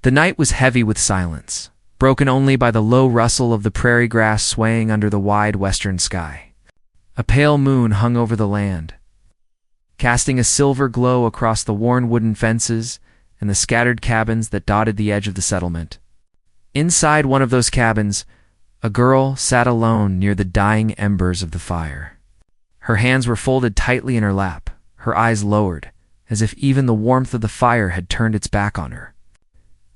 The night was heavy with silence, broken only by the low rustle of the prairie grass swaying under the wide western sky. A pale moon hung over the land, casting a silver glow across the worn wooden fences and the scattered cabins that dotted the edge of the settlement. Inside one of those cabins, a girl sat alone near the dying embers of the fire. Her hands were folded tightly in her lap, her eyes lowered, as if even the warmth of the fire had turned its back on her.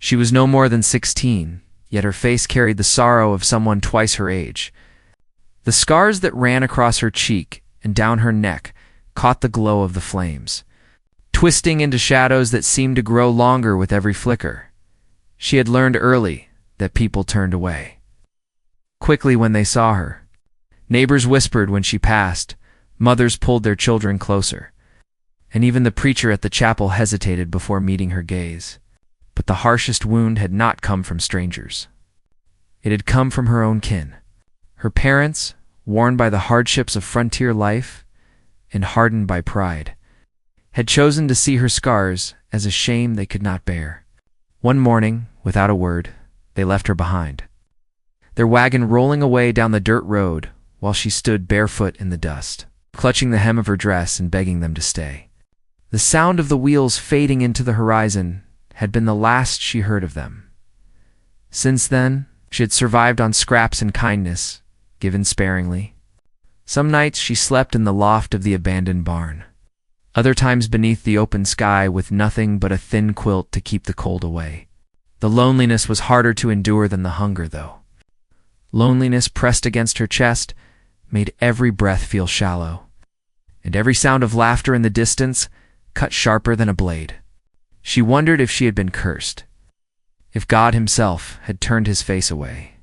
She was no more than 16, yet her face carried the sorrow of someone twice her age. The scars that ran across her cheek and down her neck caught the glow of the flames, twisting into shadows that seemed to grow longer with every flicker. She had learned early that people turned away quickly when they saw her. Neighbors whispered when she passed, mothers pulled their children closer, and even the preacher at the chapel hesitated before meeting her gaze. But the harshest wound had not come from strangers. It had come from her own kin. Her parents, worn by the hardships of frontier life and hardened by pride, had chosen to see her scars as a shame they could not bear. One morning, without a word, they left her behind, their wagon rolling away down the dirt road while she stood barefoot in the dust, clutching the hem of her dress and begging them to stay. The sound of the wheels fading into the horizon had been the last she heard of them. Since then, she had survived on scraps and kindness, given sparingly. Some nights she slept in the loft of the abandoned barn, other times beneath the open sky with nothing but a thin quilt to keep the cold away. The loneliness was harder to endure than the hunger, though. Loneliness pressed against her chest made every breath feel shallow, and every sound of laughter in the distance cut sharper than a blade. She wondered if she had been cursed, if God himself had turned his face away.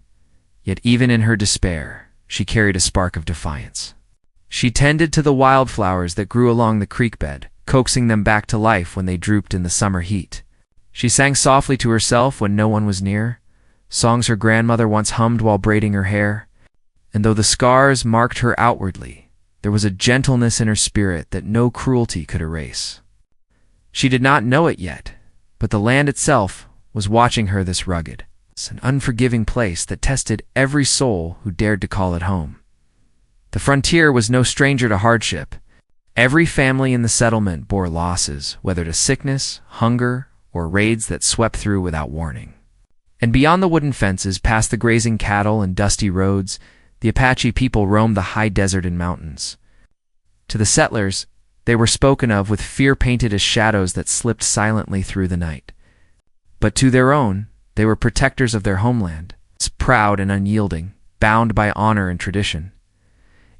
Yet even in her despair, she carried a spark of defiance. She tended to the wildflowers that grew along the creek bed, coaxing them back to life when they drooped in the summer heat. She sang softly to herself when no one was near, songs her grandmother once hummed while braiding her hair. And though the scars marked her outwardly, there was a gentleness in her spirit that no cruelty could erase. She did not know it yet, but the land itself was watching her this rugged, an unforgiving place that tested every soul who dared to call it home. The frontier was no stranger to hardship. Every family in the settlement bore losses, whether to sickness, hunger, or raids that swept through without warning. And beyond the wooden fences, past the grazing cattle and dusty roads, the Apache people roamed the high desert and mountains. To the settlers, they were spoken of with fear painted as shadows that slipped silently through the night. But to their own, they were protectors of their homeland, proud and unyielding, bound by honor and tradition.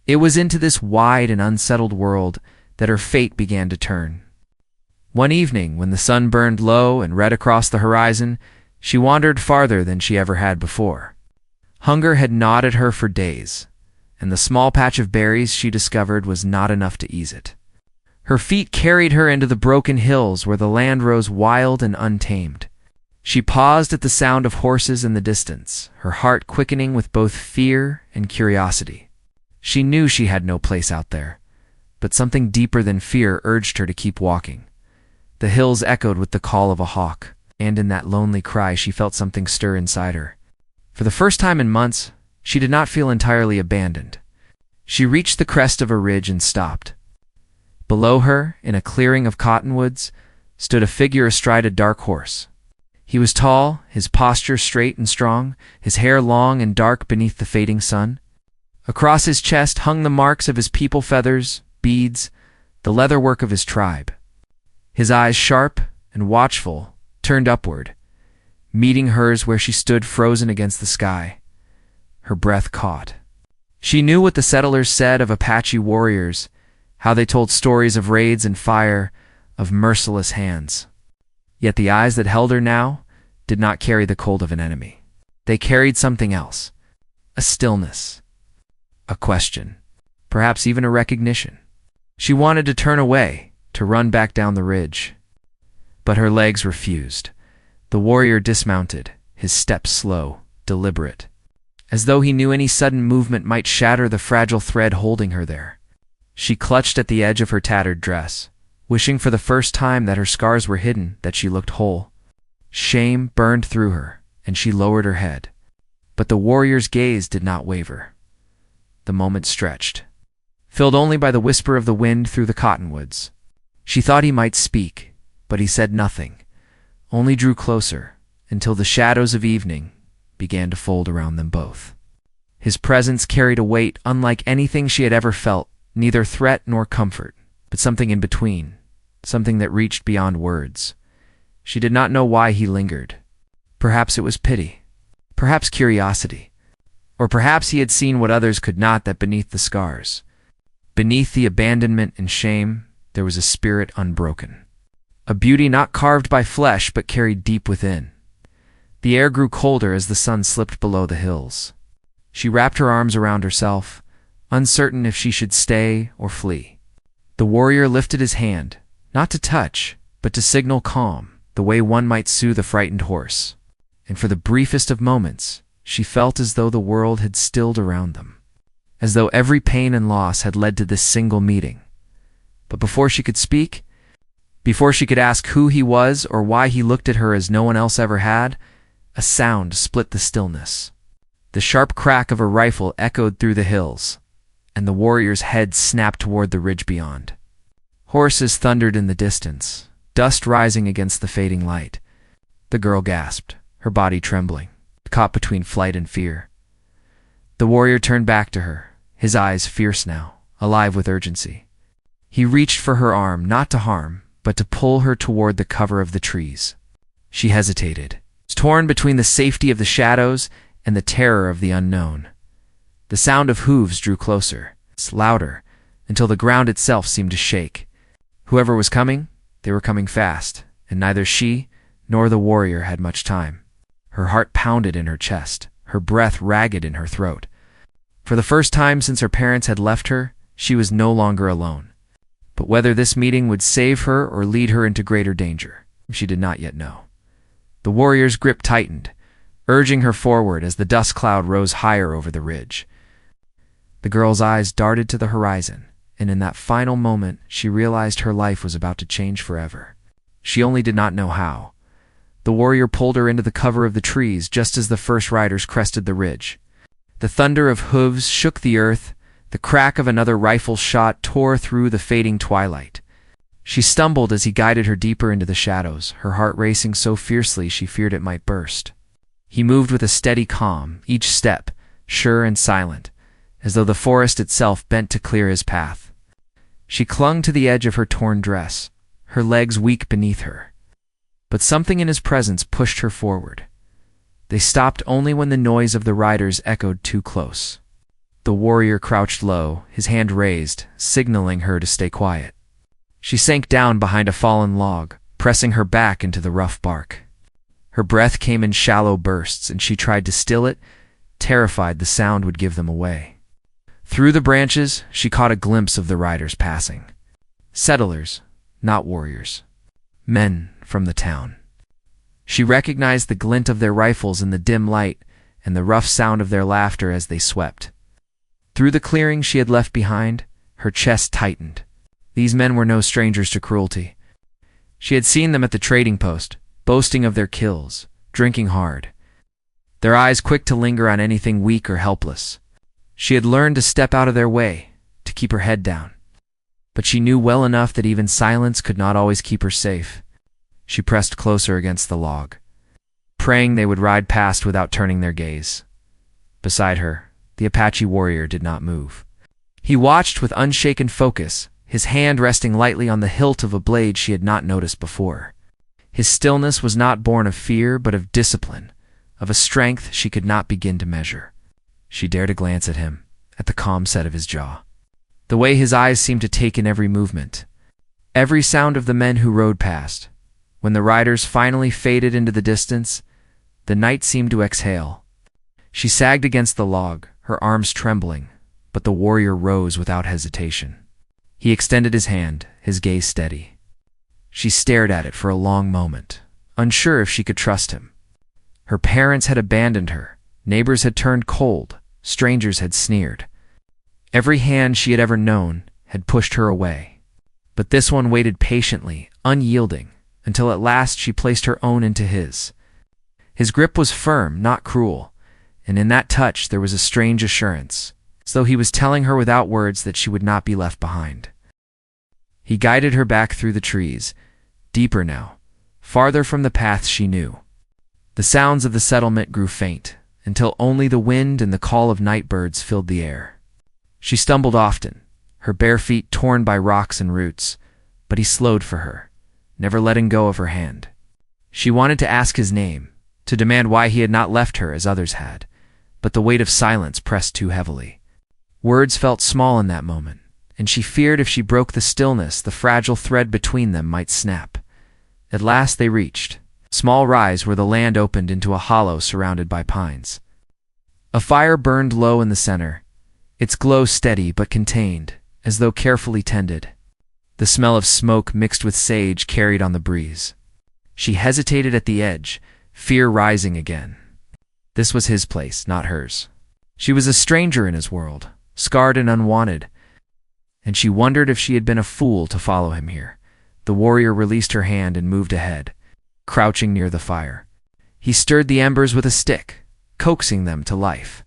It was into this wide and unsettled world that her fate began to turn. One evening, when the sun burned low and red across the horizon, she wandered farther than she ever had before. Hunger had gnawed at her for days, and the small patch of berries she discovered was not enough to ease it. Her feet carried her into the broken hills where the land rose wild and untamed. She paused at the sound of horses in the distance, her heart quickening with both fear and curiosity. She knew she had no place out there, but something deeper than fear urged her to keep walking. The hills echoed with the call of a hawk, and in that lonely cry she felt something stir inside her. For the first time in months, she did not feel entirely abandoned. She reached the crest of a ridge and stopped. Below her, in a clearing of cottonwoods, stood a figure astride a dark horse. He was tall, his posture straight and strong, his hair long and dark beneath the fading sun. Across his chest hung the marks of his people feathers, beads, the leatherwork of his tribe. His eyes, sharp and watchful, turned upward, meeting hers where she stood frozen against the sky. Her breath caught. She knew what the settlers said of Apache warriors, how they told stories of raids and fire, of merciless hands. Yet the eyes that held her now did not carry the cold of an enemy. They carried something else, a stillness, a question, perhaps even a recognition. She wanted to turn away, to run back down the ridge. But her legs refused. The warrior dismounted, his steps slow, deliberate, as though he knew any sudden movement might shatter the fragile thread holding her there. She clutched at the edge of her tattered dress, wishing for the first time that her scars were hidden, that she looked whole. Shame burned through her, and she lowered her head. But the warrior's gaze did not waver. The moment stretched, filled only by the whisper of the wind through the cottonwoods. She thought he might speak, but he said nothing, only drew closer, until the shadows of evening began to fold around them both. His presence carried a weight unlike anything she had ever felt, neither threat nor comfort, but something in between, something that reached beyond words. She did not know why he lingered. Perhaps it was pity, perhaps curiosity, or perhaps he had seen what others could not, that beneath the scars, beneath the abandonment and shame, there was a spirit unbroken. A beauty not carved by flesh but carried deep within. The air grew colder as the sun slipped below the hills. She wrapped her arms around herself, uncertain if she should stay or flee. The warrior lifted his hand, not to touch, but to signal calm, the way one might soothe a frightened horse. And for the briefest of moments, she felt as though the world had stilled around them, as though every pain and loss had led to this single meeting. But before she could speak, before she could ask who he was or why he looked at her as no one else ever had, a sound split the stillness. The sharp crack of a rifle echoed through the hills, and the warrior's head snapped toward the ridge beyond. Horses thundered in the distance, dust rising against the fading light. The girl gasped, her body trembling, caught between flight and fear. The warrior turned back to her, his eyes fierce now, alive with urgency. He reached for her arm, not to harm, but to pull her toward the cover of the trees. She hesitated, torn between the safety of the shadows and the terror of the unknown. The sound of hooves drew closer, louder, until the ground itself seemed to shake. Whoever was coming, they were coming fast, and neither she nor the warrior had much time. Her heart pounded in her chest, her breath ragged in her throat. For the first time since her parents had left her, she was no longer alone. But whether this meeting would save her or lead her into greater danger, she did not yet know. The warrior's grip tightened, urging her forward as the dust cloud rose higher over the ridge. The girl's eyes darted to the horizon, and in that final moment she realized her life was about to change forever. She only did not know how. The warrior pulled her into the cover of the trees just as the first riders crested the ridge. The thunder of hooves shook the earth, the crack of another rifle shot tore through the fading twilight. She stumbled as he guided her deeper into the shadows, her heart racing so fiercely she feared it might burst. He moved with a steady calm, each step sure and silent, as though the forest itself bent to clear his path. She clung to the edge of her torn dress, her legs weak beneath her. But something in his presence pushed her forward. They stopped only when the noise of the riders echoed too close. The warrior crouched low, his hand raised, signaling her to stay quiet. She sank down behind a fallen log, pressing her back into the rough bark. Her breath came in shallow bursts, and she tried to still it, terrified the sound would give them away. Through the branches, she caught a glimpse of the riders passing. Settlers, not warriors. Men from the town. She recognized the glint of their rifles in the dim light and the rough sound of their laughter as they swept. Through the clearing she had left behind, her chest tightened. These men were no strangers to cruelty. She had seen them at the trading post, boasting of their kills, drinking hard, their eyes quick to linger on anything weak or helpless. She had learned to step out of their way, to keep her head down. But she knew well enough that even silence could not always keep her safe. She pressed closer against the log, praying they would ride past without turning their gaze. Beside her, the Apache warrior did not move. He watched with unshaken focus, his hand resting lightly on the hilt of a blade she had not noticed before. His stillness was not born of fear, but of discipline, of a strength she could not begin to measure. She dared to glance at him, at the calm set of his jaw. The way his eyes seemed to take in every movement, every sound of the men who rode past. When the riders finally faded into the distance, the night seemed to exhale. She sagged against the log, her arms trembling, but the warrior rose without hesitation. He extended his hand, his gaze steady. She stared at it for a long moment, unsure if she could trust him. Her parents had abandoned her, neighbors had turned cold, strangers had sneered. Every hand she had ever known had pushed her away. But this one waited patiently, unyielding, until at last she placed her own into his. His grip was firm, not cruel, and in that touch there was a strange assurance, as though he was telling her without words that she would not be left behind. He guided her back through the trees, deeper now, farther from the path she knew. The sounds of the settlement grew faint, until only the wind and the call of night birds filled the air. She stumbled often, her bare feet torn by rocks and roots, but he slowed for her, never letting go of her hand. She wanted to ask his name, to demand why he had not left her as others had, but the weight of silence pressed too heavily. Words felt small in that moment, and she feared if she broke the stillness, the fragile thread between them might snap. At last they reached a small rise where the land opened into a hollow surrounded by pines. A fire burned low in the center, its glow steady but contained, as though carefully tended. The smell of smoke mixed with sage carried on the breeze. She hesitated at the edge, fear rising again. This was his place, not hers. She was a stranger in his world, scarred and unwanted, and she wondered if she had been a fool to follow him here. The warrior released her hand and moved ahead, crouching near the fire. He stirred the embers with a stick, coaxing them to life,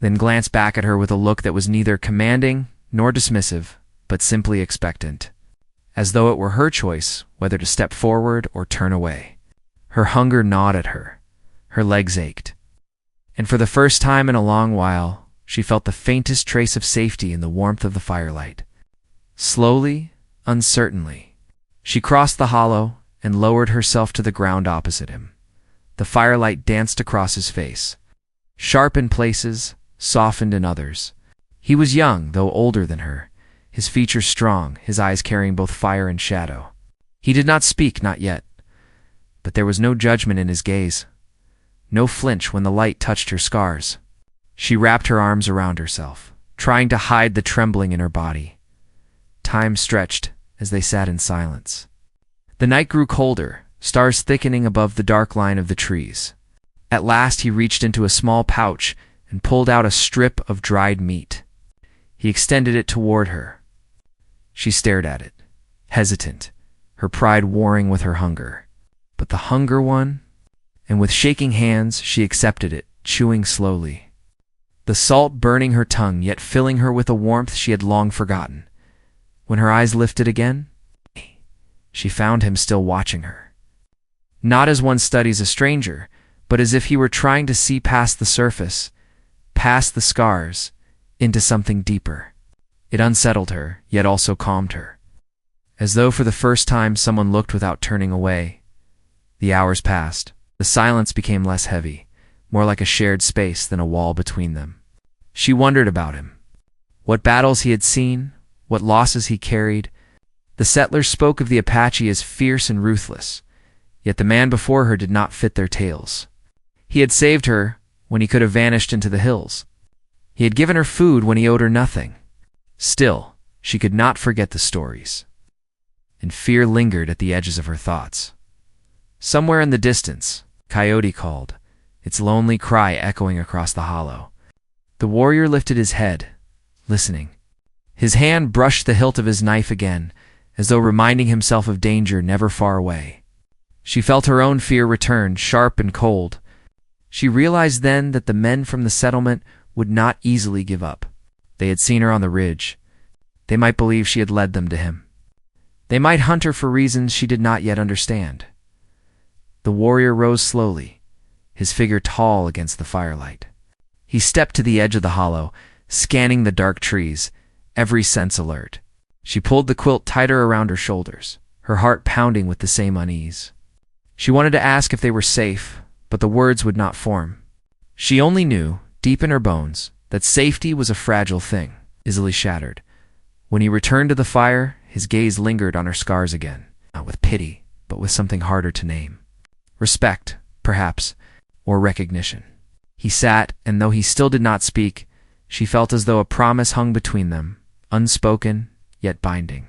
then glanced back at her with a look that was neither commanding nor dismissive, but simply expectant, as though it were her choice whether to step forward or turn away. Her hunger gnawed at her. Her legs ached. And for the first time in a long while, she felt the faintest trace of safety in the warmth of the firelight. Slowly, uncertainly, she crossed the hollow and lowered herself to the ground opposite him. The firelight danced across his face, sharp in places, softened in others. He was young, though older than her, his features strong, his eyes carrying both fire and shadow. He did not speak, not yet, but there was no judgment in his gaze, no flinch when the light touched her scars. She wrapped her arms around herself, trying to hide the trembling in her body. Time stretched as they sat in silence. The night grew colder, stars thickening above the dark line of the trees. At last he reached into a small pouch and pulled out a strip of dried meat. He extended it toward her. She stared at it, hesitant, her pride warring with her hunger. But the hunger won, and with shaking hands she accepted it, chewing slowly. The salt burning her tongue, yet filling her with a warmth she had long forgotten. When her eyes lifted again, she found him still watching her. Not as one studies a stranger, but as if he were trying to see past the surface, past the scars, into something deeper. It unsettled her, yet also calmed her. As though for the first time someone looked without turning away. The hours passed. The silence became less heavy, more like a shared space than a wall between them. She wondered about him. What battles he had seen, what losses he carried. The settlers spoke of the Apache as fierce and ruthless, yet the man before her did not fit their tales. He had saved her when he could have vanished into the hills. He had given her food when he owed her nothing. Still, she could not forget the stories, and fear lingered at the edges of her thoughts. Somewhere in the distance, Coyote called, its lonely cry echoing across the hollow. The warrior lifted his head, listening. His hand brushed the hilt of his knife again, as though reminding himself of danger never far away. She felt her own fear return, sharp and cold. She realized then that the men from the settlement would not easily give up. They had seen her on the ridge. They might believe she had led them to him. They might hunt her for reasons she did not yet understand. The warrior rose slowly, his figure tall against the firelight. He stepped to the edge of the hollow, scanning the dark trees, every sense alert. She pulled the quilt tighter around her shoulders, her heart pounding with the same unease. She wanted to ask if they were safe, but the words would not form. She only knew, deep in her bones, that safety was a fragile thing, easily shattered. When he returned to the fire, his gaze lingered on her scars again, not with pity, but with something harder to name. Respect, perhaps, or recognition. He sat, and though he still did not speak, she felt as though a promise hung between them, unspoken, yet binding.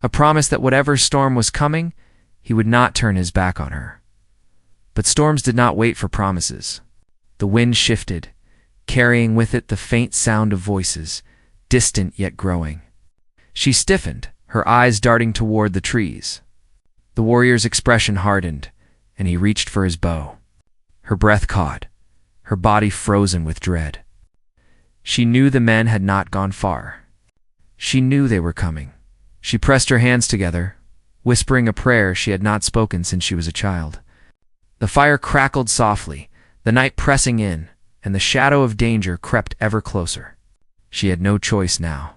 A promise that whatever storm was coming, he would not turn his back on her. But storms did not wait for promises. The wind shifted, carrying with it the faint sound of voices, distant yet growing. She stiffened, her eyes darting toward the trees. The warrior's expression hardened, and he reached for his bow. Her breath caught, her body frozen with dread. She knew the men had not gone far. She knew they were coming. She pressed her hands together, whispering a prayer she had not spoken since she was a child. The fire crackled softly, the night pressing in, and the shadow of danger crept ever closer. She had no choice now.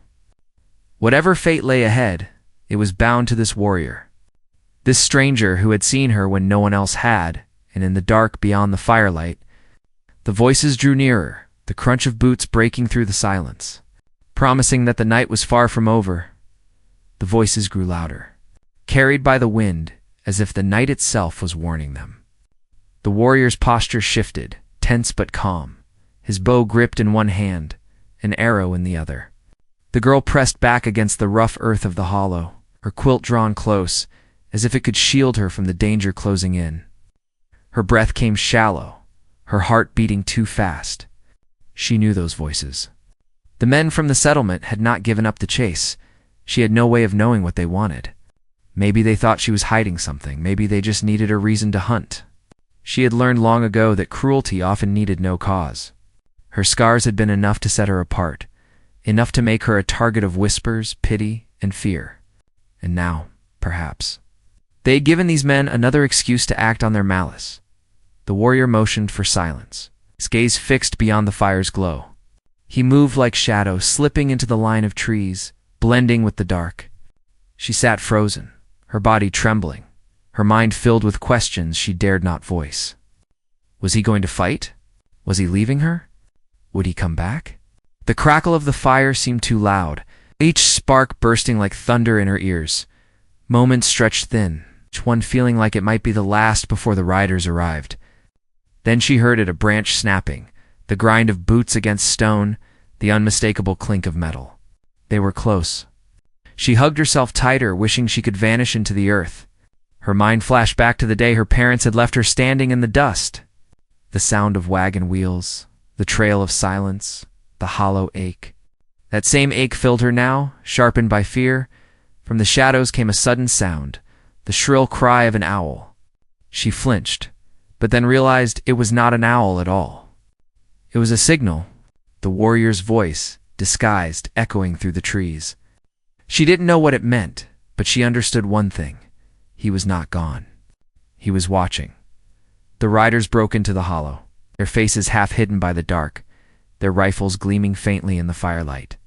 Whatever fate lay ahead, it was bound to this warrior. This stranger who had seen her when no one else had, and in the dark beyond the firelight. The voices drew nearer, the crunch of boots breaking through the silence, promising that the night was far from over. The voices grew louder, carried by the wind, as if the night itself was warning them. The warrior's posture shifted, tense but calm, his bow gripped in one hand, an arrow in the other. The girl pressed back against the rough earth of the hollow, her quilt drawn close, as if it could shield her from the danger closing in. Her breath came shallow, her heart beating too fast. She knew those voices. The men from the settlement had not given up the chase. She had no way of knowing what they wanted. Maybe they thought she was hiding something. Maybe they just needed a reason to hunt. She had learned long ago that cruelty often needed no cause. Her scars had been enough to set her apart, enough to make her a target of whispers, pity, and fear. And now, perhaps, they had given these men another excuse to act on their malice. The warrior motioned for silence, his gaze fixed beyond the fire's glow. He moved like shadow, slipping into the line of trees, blending with the dark. She sat frozen, her body trembling, her mind filled with questions she dared not voice. Was he going to fight? Was he leaving her? Would he come back? The crackle of the fire seemed too loud, each spark bursting like thunder in her ears. Moments stretched thin, each one feeling like it might be the last before the riders arrived. Then she heard it, a branch snapping, the grind of boots against stone, the unmistakable clink of metal. They were close. She hugged herself tighter, wishing she could vanish into the earth. Her mind flashed back to the day her parents had left her standing in the dust. The sound of wagon wheels, the trail of silence, the hollow ache. That same ache filled her now, sharpened by fear. From the shadows came a sudden sound, the shrill cry of an owl. She flinched, but then realized it was not an owl at all. It was a signal, the warrior's voice, disguised, echoing through the trees. She didn't know what it meant, but she understood one thing. He was not gone. He was watching. The riders broke into the hollow, their faces half hidden by the dark, their rifles gleaming faintly in the firelight.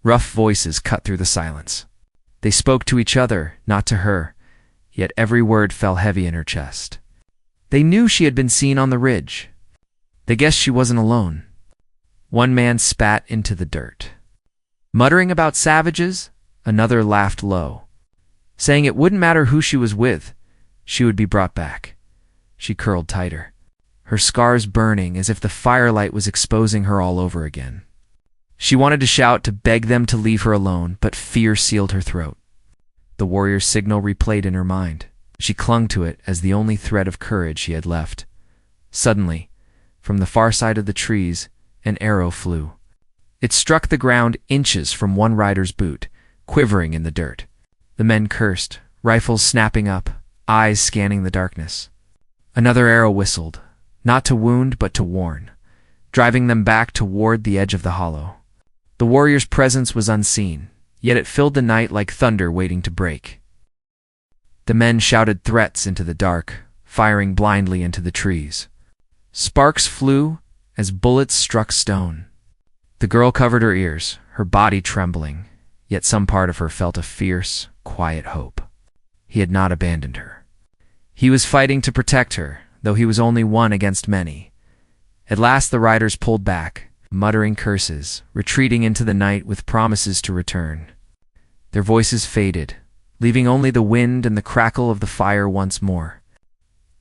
Rough voices cut through the silence. They spoke to each other, not to her, yet every word fell heavy in her chest. They knew she had been seen on the ridge. They guessed she wasn't alone. One man spat into the dirt. Muttering about savages, another laughed low, saying it wouldn't matter who she was with, she would be brought back. She curled tighter, her scars burning as if the firelight was exposing her all over again. She wanted to shout, to beg them to leave her alone, but fear sealed her throat. The warrior's signal replayed in her mind. She clung to it as the only thread of courage she had left. Suddenly, from the far side of the trees, an arrow flew. It struck the ground inches from one rider's boot, quivering in the dirt. The men cursed, rifles snapping up, eyes scanning the darkness. Another arrow whistled, not to wound but to warn, driving them back toward the edge of the hollow. The warrior's presence was unseen, yet it filled the night like thunder waiting to break. The men shouted threats into the dark, firing blindly into the trees. Sparks flew as bullets struck stone. The girl covered her ears, her body trembling, yet some part of her felt a fierce, quiet hope. He had not abandoned her. He was fighting to protect her, though he was only one against many. At last the riders pulled back, muttering curses, retreating into the night with promises to return. Their voices faded, leaving only the wind and the crackle of the fire once more.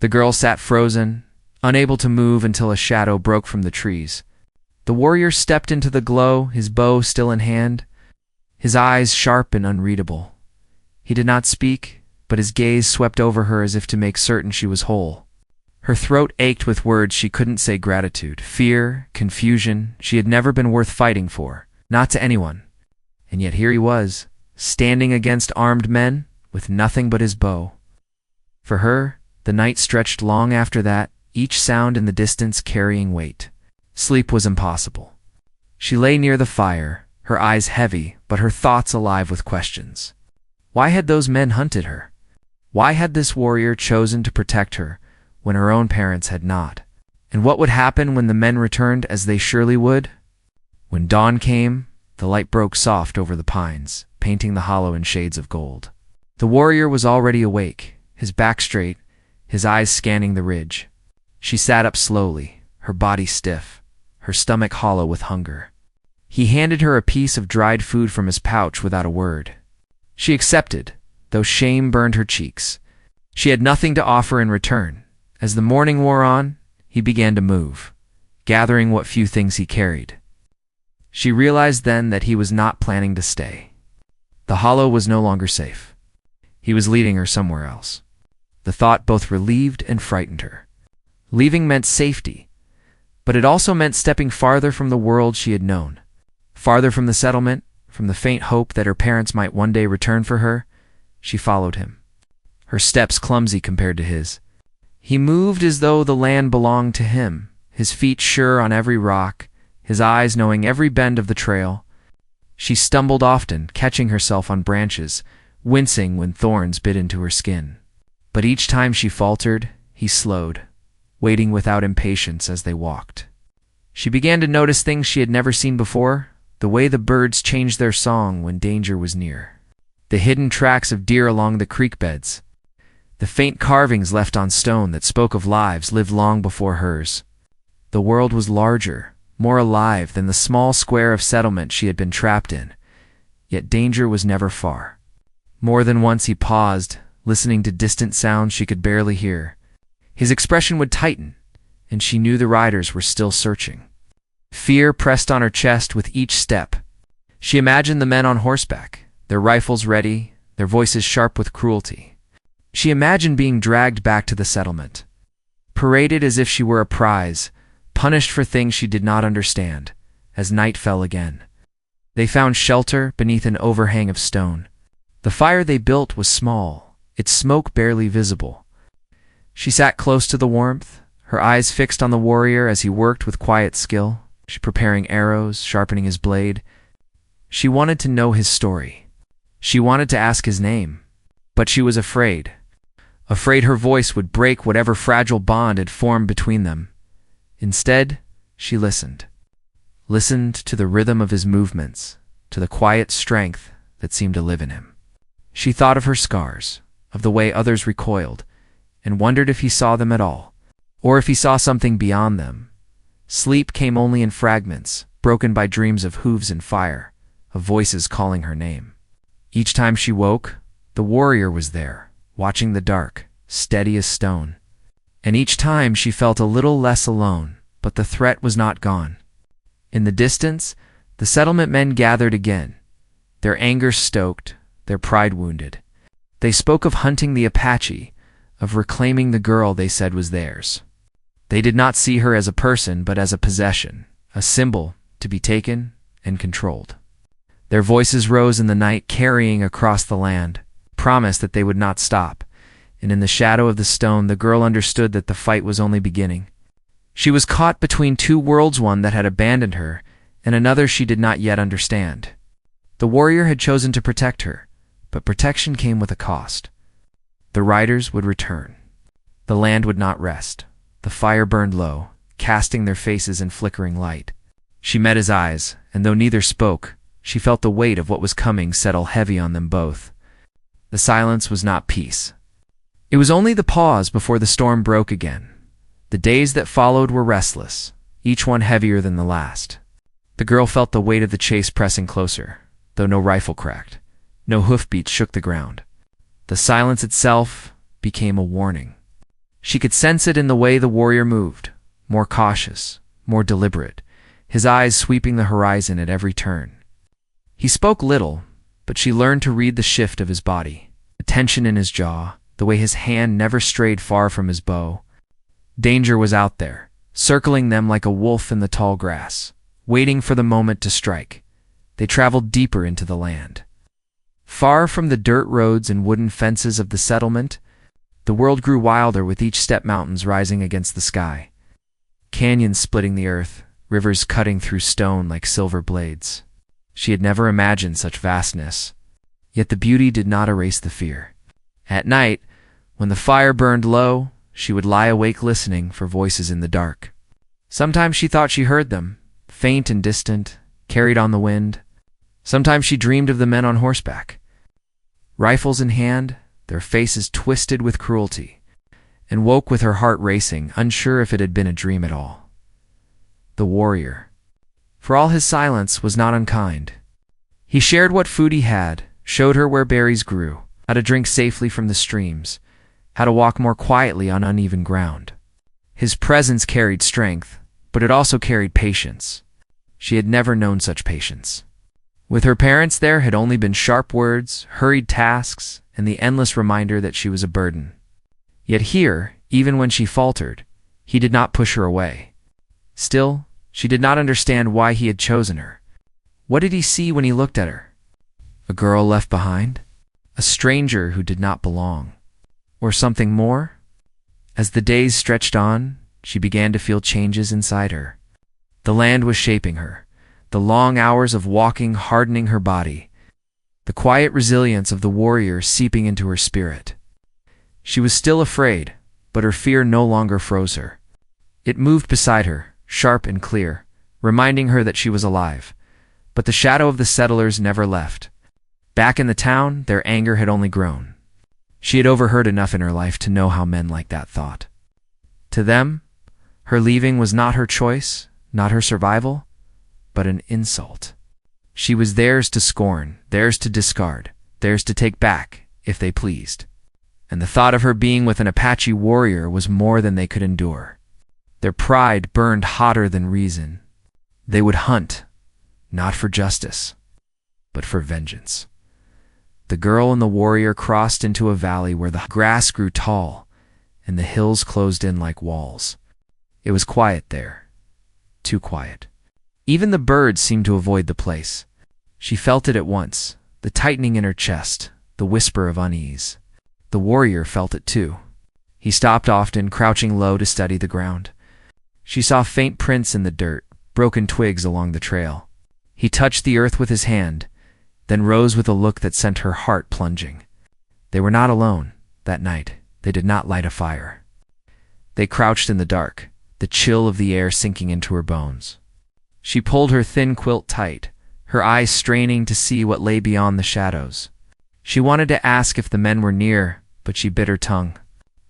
The girl sat frozen, unable to move until a shadow broke from the trees. The warrior stepped into the glow, his bow still in hand, his eyes sharp and unreadable. He did not speak, but his gaze swept over her as if to make certain she was whole. Her throat ached with words she couldn't say: gratitude, fear, confusion. She had never been worth fighting for, not to anyone. And yet here he was, standing against armed men, with nothing but his bow. For her, the night stretched long after that, each sound in the distance carrying weight. Sleep was impossible. She lay near the fire, her eyes heavy, but her thoughts alive with questions. Why had those men hunted her? Why had this warrior chosen to protect her when her own parents had not? And what would happen when the men returned, as they surely would? When dawn came, the light broke soft over the pines, painting the hollow in shades of gold. The warrior was already awake, his back straight, his eyes scanning the ridge. She sat up slowly, her body stiff, her stomach hollow with hunger. He handed her a piece of dried food from his pouch without a word. She accepted, though shame burned her cheeks. She had nothing to offer in return. As the morning wore on, he began to move, gathering what few things he carried. She realized then that he was not planning to stay. The hollow was no longer safe. He was leading her somewhere else. The thought both relieved and frightened her. Leaving meant safety, but it also meant stepping farther from the world she had known, farther from the settlement, from the faint hope that her parents might one day return for her. She followed him, her steps clumsy compared to his. He moved as though the land belonged to him, his feet sure on every rock, his eyes knowing every bend of the trail. She stumbled often, catching herself on branches, wincing when thorns bit into her skin. But each time she faltered, he slowed, waiting without impatience as they walked. She began to notice things she had never seen before, the way the birds changed their song when danger was near, the hidden tracks of deer along the creek beds, the faint carvings left on stone that spoke of lives lived long before hers. The world was larger, more alive than the small square of settlement she had been trapped in, yet danger was never far. More than once he paused, listening to distant sounds she could barely hear. His expression would tighten, and she knew the riders were still searching. Fear pressed on her chest with each step. She imagined the men on horseback, their rifles ready, their voices sharp with cruelty. She imagined being dragged back to the settlement, paraded as if she were a prize, punished for things she did not understand, as night fell again. They found shelter beneath an overhang of stone. The fire they built was small, its smoke barely visible. She sat close to the warmth, her eyes fixed on the warrior as he worked with quiet skill, preparing arrows, sharpening his blade. She wanted to know his story. She wanted to ask his name, but she was afraid her voice would break whatever fragile bond had formed between them. Instead, she listened to the rhythm of his movements, to the quiet strength that seemed to live in him. She thought of her scars, of the way others recoiled, and wondered if he saw them at all, or if he saw something beyond them. Sleep came only in fragments, broken by dreams of hooves and fire, of voices calling her name. Each time she woke, the warrior was there, watching the dark, steady as stone. And each time she felt a little less alone, but the threat was not gone. In the distance, the settlement men gathered again, their anger stoked, their pride wounded. They spoke of hunting the Apache, of reclaiming the girl they said was theirs. They did not see her as a person, but as a possession, a symbol to be taken and controlled. Their voices rose in the night, carrying across the land, promised that they would not stop, and in the shadow of the stone the girl understood that the fight was only beginning. She was caught between two worlds, one that had abandoned her, and another she did not yet understand. The warrior had chosen to protect her, but protection came with a cost. The riders would return. The land would not rest. The fire burned low, casting their faces in flickering light. She met his eyes, and though neither spoke, she felt the weight of what was coming settle heavy on them both. The silence was not peace. It was only the pause before the storm broke again. The days that followed were restless, each one heavier than the last. The girl felt the weight of the chase pressing closer, though no rifle cracked, no hoofbeats shook the ground. The silence itself became a warning. She could sense it in the way the warrior moved, more cautious, more deliberate, his eyes sweeping the horizon at every turn. He spoke little, but she learned to read the shift of his body, the tension in his jaw, the way his hand never strayed far from his bow. Danger was out there, circling them like a wolf in the tall grass, waiting for the moment to strike. They traveled deeper into the land. Far from the dirt roads and wooden fences of the settlement, The world grew wilder with each step, mountains rising against the sky, canyons splitting the earth, rivers cutting through stone like silver blades. She had never imagined such vastness, yet the beauty did not erase the fear. At night, when the fire burned low, she would lie awake listening for voices in the dark. Sometimes she thought she heard them, faint and distant, carried on the wind. Sometimes she dreamed of the men on horseback, rifles in hand, their faces twisted with cruelty, and woke with her heart racing, unsure if it had been a dream at all. The warrior, for all his silence, was not unkind. He shared what food he had, showed her where berries grew, how to drink safely from the streams, how to walk more quietly on uneven ground. His presence carried strength, but it also carried patience. She had never known such patience. With her parents, there had only been sharp words, hurried tasks, and the endless reminder that she was a burden. Yet here, even when she faltered, he did not push her away. Still, she did not understand why he had chosen her. What did he see when he looked at her? A girl left behind? A stranger who did not belong? Or something more? As the days stretched on, she began to feel changes inside her. The land was shaping her, the long hours of walking hardening her body, the quiet resilience of the warrior seeping into her spirit. She was still afraid, but her fear no longer froze her. It moved beside her, sharp and clear, reminding her that she was alive. But the shadow of the settlers never left. Back in the town, their anger had only grown. She had overheard enough in her life to know how men like that thought. To them, her leaving was not her choice, not her survival, but an insult. She was theirs to scorn, theirs to discard, theirs to take back, if they pleased. And the thought of her being with an Apache warrior was more than they could endure. Their pride burned hotter than reason. They would hunt, not for justice, but for vengeance. The girl and the warrior crossed into a valley where the grass grew tall and the hills closed in like walls. It was quiet there, too quiet. Even the birds seemed to avoid the place. She felt it at once, the tightening in her chest, the whisper of unease. The warrior felt it too. He stopped often, crouching low to study the ground. She saw faint prints in the dirt, broken twigs along the trail. He touched the earth with his hand, then rose with a look that sent her heart plunging. They were not alone that night. They did not light a fire. They crouched in the dark, the chill of the air sinking into her bones. She pulled her thin quilt tight, her eyes straining to see what lay beyond the shadows. She wanted to ask if the men were near, but she bit her tongue.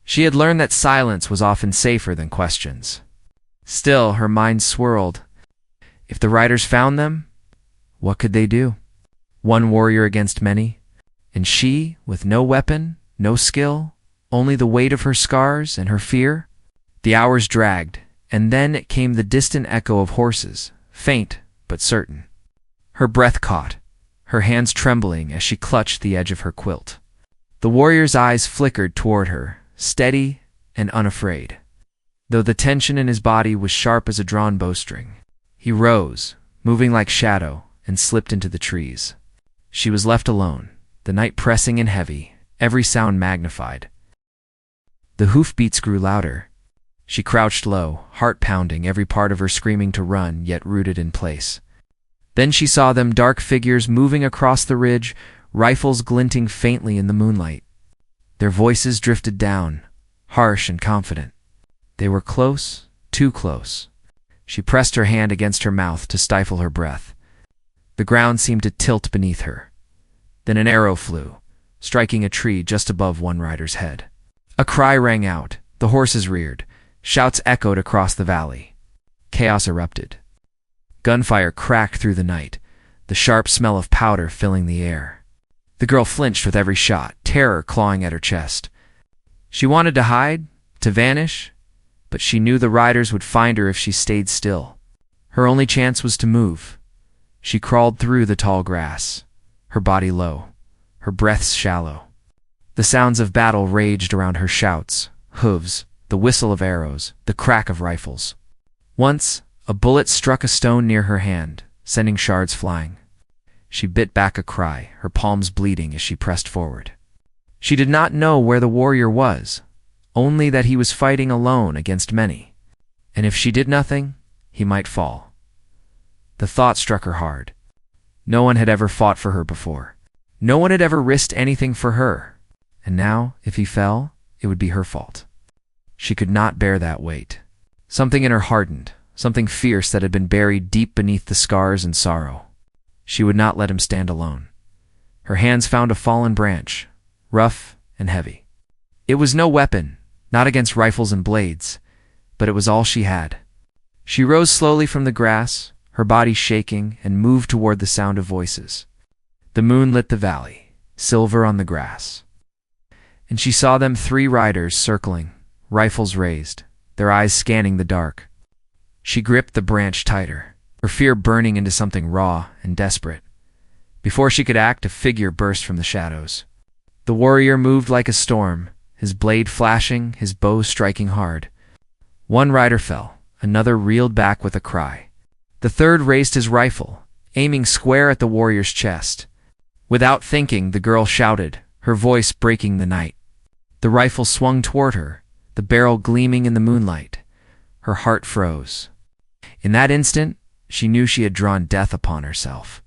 She had learned that silence was often safer than questions. Still, her mind swirled. If the riders found them, what could they do? One warrior against many, and she, with no weapon, no skill, only the weight of her scars and her fear? The hours dragged, and then it came the distant echo of horses, faint but certain. Her breath caught, her hands trembling as she clutched the edge of her quilt. The warrior's eyes flickered toward her, steady and unafraid, though the tension in his body was sharp as a drawn bowstring. He rose, moving like shadow, and slipped into the trees. She was left alone, the night pressing and heavy, every sound magnified. The hoofbeats grew louder. She crouched low, heart pounding, every part of her screaming to run, yet rooted in place. Then she saw them, dark figures moving across the ridge, rifles glinting faintly in the moonlight. Their voices drifted down, harsh and confident. They were close, too close. She pressed her hand against her mouth to stifle her breath. The ground seemed to tilt beneath her. Then an arrow flew, striking a tree just above one rider's head. A cry rang out, the horses reared, shouts echoed across the valley. Chaos erupted. Gunfire cracked through the night, the sharp smell of powder filling the air. The girl flinched with every shot, terror clawing at her chest. She wanted to hide, to vanish, but she knew the riders would find her if she stayed still. Her only chance was to move. She crawled through the tall grass, her body low, her breaths shallow. The sounds of battle raged around her: shouts, hooves, the whistle of arrows, the crack of rifles. Once, a bullet struck a stone near her hand, sending shards flying. She bit back a cry, her palms bleeding as she pressed forward. She did not know where the warrior was, only that he was fighting alone against many, and if she did nothing, he might fall. The thought struck her hard. No one had ever fought for her before. No one had ever risked anything for her, and now, if he fell, it would be her fault. She could not bear that weight. Something in her hardened, something fierce that had been buried deep beneath the scars and sorrow. She would not let him stand alone. Her hands found a fallen branch, rough and heavy. It was no weapon, not against rifles and blades, but it was all she had. She rose slowly from the grass, her body shaking, and moved toward the sound of voices. The moon lit the valley, silver on the grass. And she saw them 3 riders circling, rifles raised, their eyes scanning the dark. She gripped the branch tighter, her fear burning into something raw and desperate. Before she could act, a figure burst from the shadows. The warrior moved like a storm, his blade flashing, his bow striking hard. One rider fell, another reeled back with a cry. The third raised his rifle, aiming square at the warrior's chest. Without thinking, the girl shouted, her voice breaking the night. The rifle swung toward her, the barrel gleaming in the moonlight. Her heart froze. In that instant, she knew she had drawn death upon herself.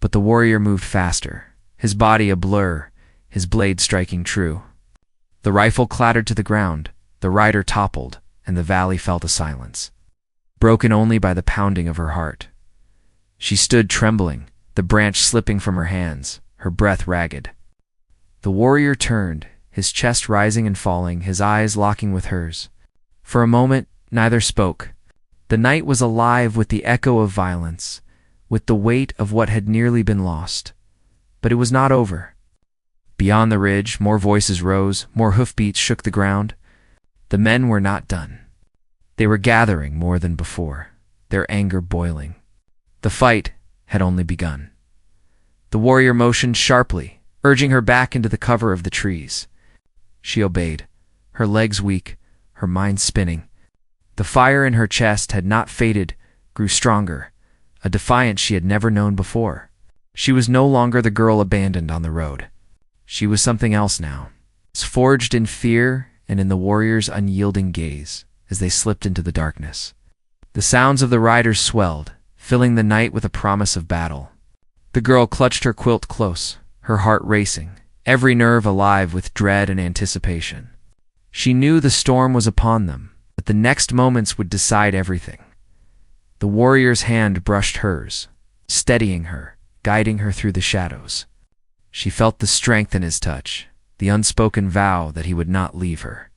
But the warrior moved faster, his body a blur, his blade striking true. The rifle clattered to the ground, the rider toppled, and the valley fell to silence, broken only by the pounding of her heart. She stood trembling, the branch slipping from her hands, her breath ragged. The warrior turned, his chest rising and falling, his eyes locking with hers. For a moment, neither spoke. The night was alive with the echo of violence, with the weight of what had nearly been lost. But it was not over. Beyond the ridge, more voices rose, more hoofbeats shook the ground. The men were not done. They were gathering more than before, their anger boiling. The fight had only begun. The warrior motioned sharply, urging her back into the cover of the trees. She obeyed, her legs weak, her mind spinning. The fire in her chest had not faded, grew stronger, a defiance she had never known before. She was no longer the girl abandoned on the road. She was something else now, forged in fear and in the warrior's unyielding gaze as they slipped into the darkness. The sounds of the riders swelled, filling the night with a promise of battle. The girl clutched her quilt close, her heart racing, every nerve alive with dread and anticipation. She knew the storm was upon them, but the next moments would decide everything. The warrior's hand brushed hers, steadying her, guiding her through the shadows. She felt the strength in his touch, the unspoken vow that he would not leave her.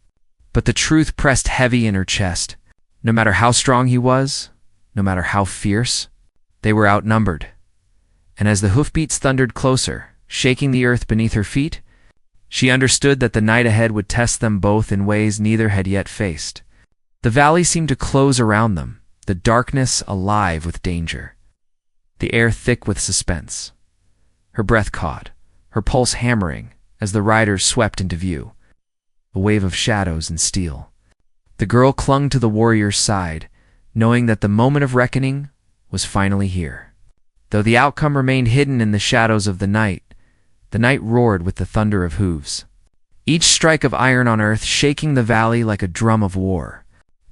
But the truth pressed heavy in her chest. No matter how strong he was, no matter how fierce, they were outnumbered. And as the hoofbeats thundered closer, shaking the earth beneath her feet, she understood that the night ahead would test them both in ways neither had yet faced. The valley seemed to close around them, the darkness alive with danger, the air thick with suspense. Her breath caught, her pulse hammering as the riders swept into view, a wave of shadows and steel. The girl clung to the warrior's side, knowing that the moment of reckoning was finally here. Though the outcome remained hidden in the shadows of the night roared with the thunder of hooves, each strike of iron on earth shaking the valley like a drum of war.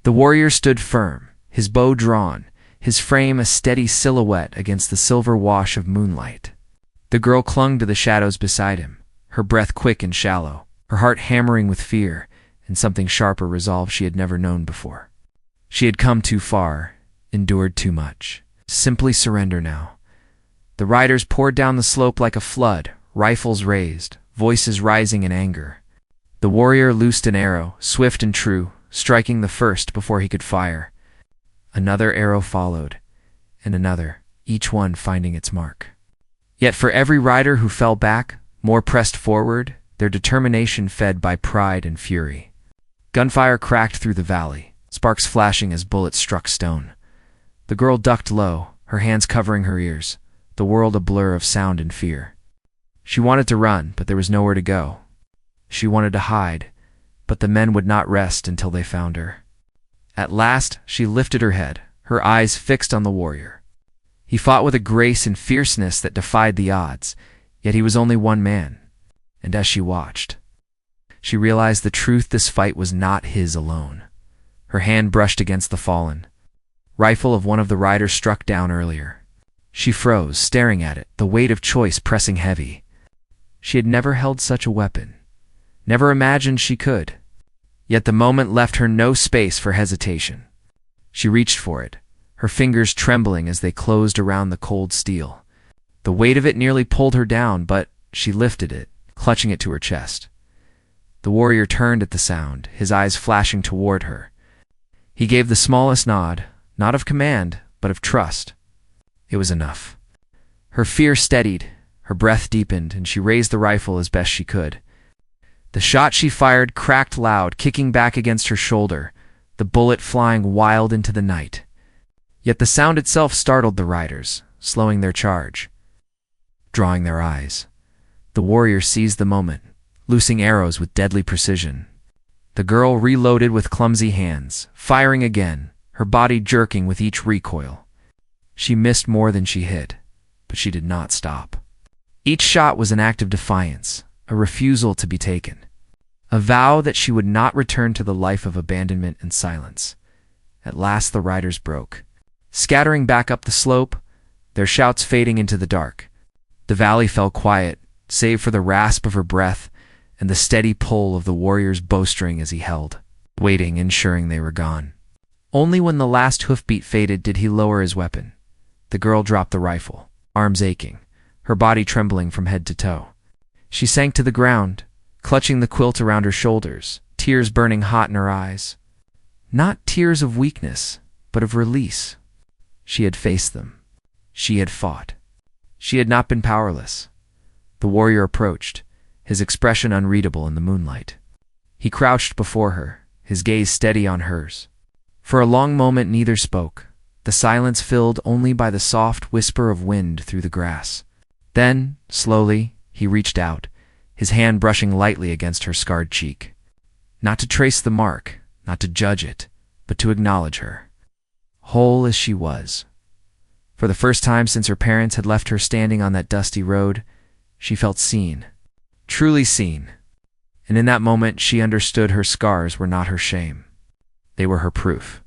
The warrior stood firm, his bow drawn, his frame a steady silhouette against the silver wash of moonlight. The girl clung to the shadows beside him, her breath quick and shallow, her heart hammering with fear and something sharper resolve she had never known before. She had come too far, endured too much. Simply surrender now. The riders poured down the slope like a flood, rifles raised, voices rising in anger. The warrior loosed an arrow, swift and true, striking the first before he could fire. Another arrow followed, and another, each one finding its mark. Yet for every rider who fell back, more pressed forward, their determination fed by pride and fury. Gunfire cracked through the valley, sparks flashing as bullets struck stone. The girl ducked low, her hands covering her ears, the world a blur of sound and fear. She wanted to run, but there was nowhere to go. She wanted to hide, but the men would not rest until they found her. At last, she lifted her head, her eyes fixed on the warrior. He fought with a grace and fierceness that defied the odds, yet he was only one man. And as she watched, she realized the truth: this fight was not his alone. Her hand brushed against the fallen rifle of one of the riders struck down earlier. She froze, staring at it, the weight of choice pressing heavy. She had never held such a weapon, never imagined she could. Yet the moment left her no space for hesitation. She reached for it, her fingers trembling as they closed around the cold steel. The weight of it nearly pulled her down, but she lifted it, clutching it to her chest. The warrior turned at the sound, his eyes flashing toward her. He gave the smallest nod, not of command, but of trust. It was enough. Her fear steadied, her breath deepened, and she raised the rifle as best she could. The shot she fired cracked loud, kicking back against her shoulder, the bullet flying wild into the night. Yet the sound itself startled the riders, slowing their charge, drawing their eyes. The warrior seized the moment, loosing arrows with deadly precision. The girl reloaded with clumsy hands, firing again, her body jerking with each recoil. She missed more than she hit, but she did not stop. Each shot was an act of defiance, a refusal to be taken, a vow that she would not return to the life of abandonment and silence. At last the riders broke, scattering back up the slope, their shouts fading into the dark. The valley fell quiet, save for the rasp of her breath and the steady pull of the warrior's bowstring as he held, waiting, ensuring they were gone. Only when the last hoofbeat faded did he lower his weapon. The girl dropped the rifle, arms aching, her body trembling from head to toe. She sank to the ground, clutching the quilt around her shoulders, tears burning hot in her eyes. Not tears of weakness, but of release. She had faced them. She had fought. She had not been powerless. The warrior approached, his expression unreadable in the moonlight. He crouched before her, his gaze steady on hers. For a long moment neither spoke, the silence filled only by the soft whisper of wind through the grass. Then, slowly, he reached out, his hand brushing lightly against her scarred cheek. Not to trace the mark, not to judge it, but to acknowledge her, whole as she was. For the first time since her parents had left her standing on that dusty road, she felt seen, truly seen. And in that moment she understood her scars were not her shame. They were her proof.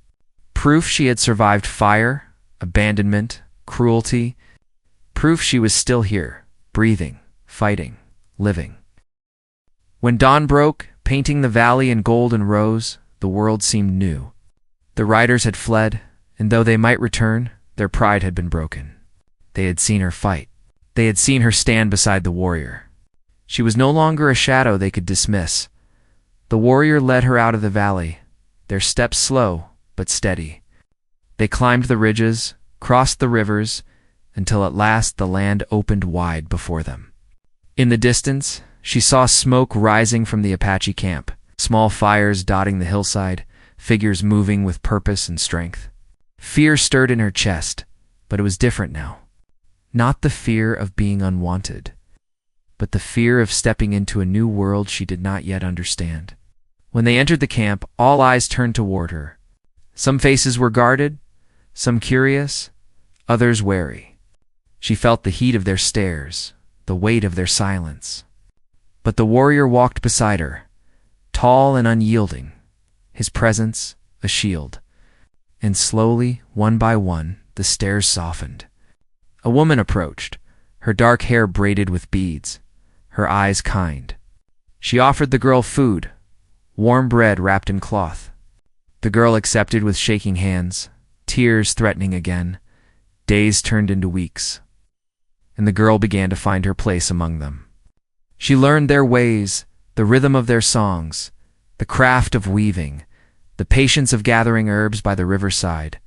Proof she had survived fire, abandonment, cruelty. Proof she was still here, breathing, fighting, living. When dawn broke, painting the valley in gold and rose, the world seemed new. The riders had fled, and though they might return, their pride had been broken. They had seen her fight. They had seen her stand beside the warrior. She was no longer a shadow they could dismiss. The warrior led her out of the valley, their steps slow but steady. They climbed the ridges, crossed the rivers, until at last the land opened wide before them. In the distance, she saw smoke rising from the Apache camp, small fires dotting the hillside, figures moving with purpose and strength. Fear stirred in her chest, but it was different now. Not the fear of being unwanted, but the fear of stepping into a new world she did not yet understand. When they entered the camp, all eyes turned toward her. Some faces were guarded, some curious, others wary. She felt the heat of their stares, the weight of their silence. But the warrior walked beside her, tall and unyielding, his presence a shield. And slowly, one by one, the stares softened. A woman approached, her dark hair braided with beads, her eyes kind. She offered the girl food, warm bread wrapped in cloth. The girl accepted with shaking hands, tears threatening again. Days turned into weeks, and the girl began to find her place among them. She learned their ways, the rhythm of their songs, the craft of weaving, the patience of gathering herbs by the riverside.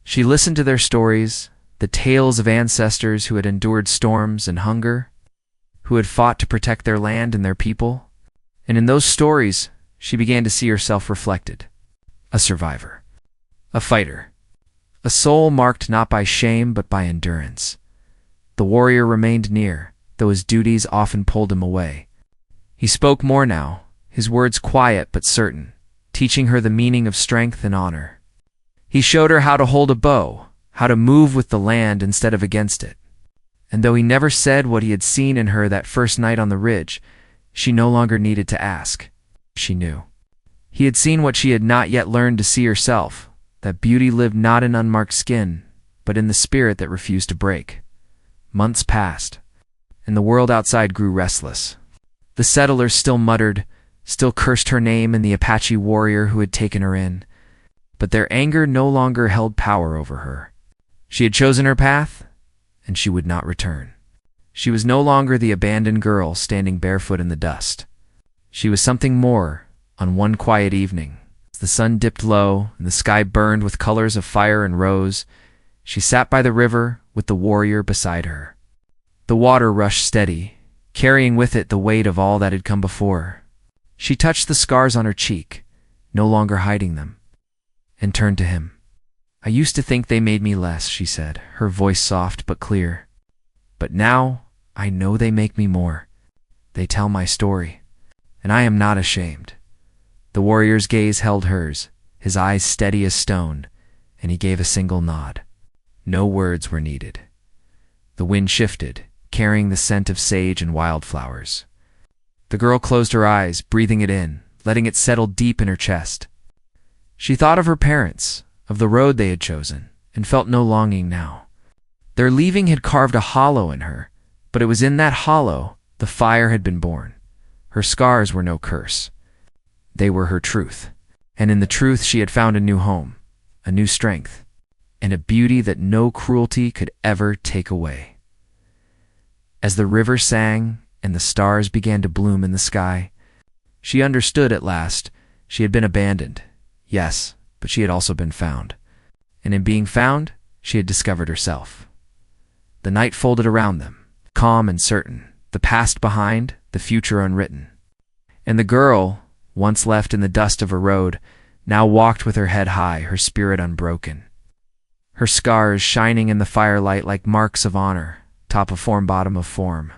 She listened to their stories, the tales of ancestors who had endured storms and hunger, who had fought to protect their land and their people. And in those stories, she began to see herself reflected. A survivor, a fighter, a soul marked not by shame but by endurance. The warrior remained near, though his duties often pulled him away. He spoke more now, his words quiet but certain, teaching her the meaning of strength and honor. He showed her how to hold a bow, how to move with the land instead of against it. And though he never said what he had seen in her that first night on the ridge, she no longer needed to ask. She knew. He had seen what she had not yet learned to see herself, that beauty lived not in unmarked skin, but in the spirit that refused to break. Months passed, and the world outside grew restless. The settlers still muttered, still cursed her name and the Apache warrior who had taken her in, but their anger no longer held power over her. She had chosen her path, and she would not return. She was no longer the abandoned girl standing barefoot in the dust. She was something more. On one quiet evening, as the sun dipped low and the sky burned with colors of fire and rose, she sat by the river with the warrior beside her. The water rushed steady, carrying with it the weight of all that had come before. She touched the scars on her cheek, no longer hiding them, and turned to him. "I used to think they made me less," she said, her voice soft but clear. "But now I know they make me more. They tell my story, and I am not ashamed." The warrior's gaze held hers, his eyes steady as stone, and he gave a single nod. No words were needed. The wind shifted, carrying the scent of sage and wildflowers. The girl closed her eyes, breathing it in, letting it settle deep in her chest. She thought of her parents, of the road they had chosen, and felt no longing now. Their leaving had carved a hollow in her, but it was in that hollow the fire had been born. Her scars were no curse. They were her truth, and in the truth she had found a new home, a new strength, and a beauty that no cruelty could ever take away. As the river sang and the stars began to bloom in the sky, she understood at last she had been abandoned, yes, but she had also been found, and in being found, she had discovered herself. The night folded around them, calm and certain, the past behind, the future unwritten, and the girl, once left in the dust of a road, now walked with her head high, her spirit unbroken. Her scars shining in the firelight like marks of honor, top of form, bottom of form.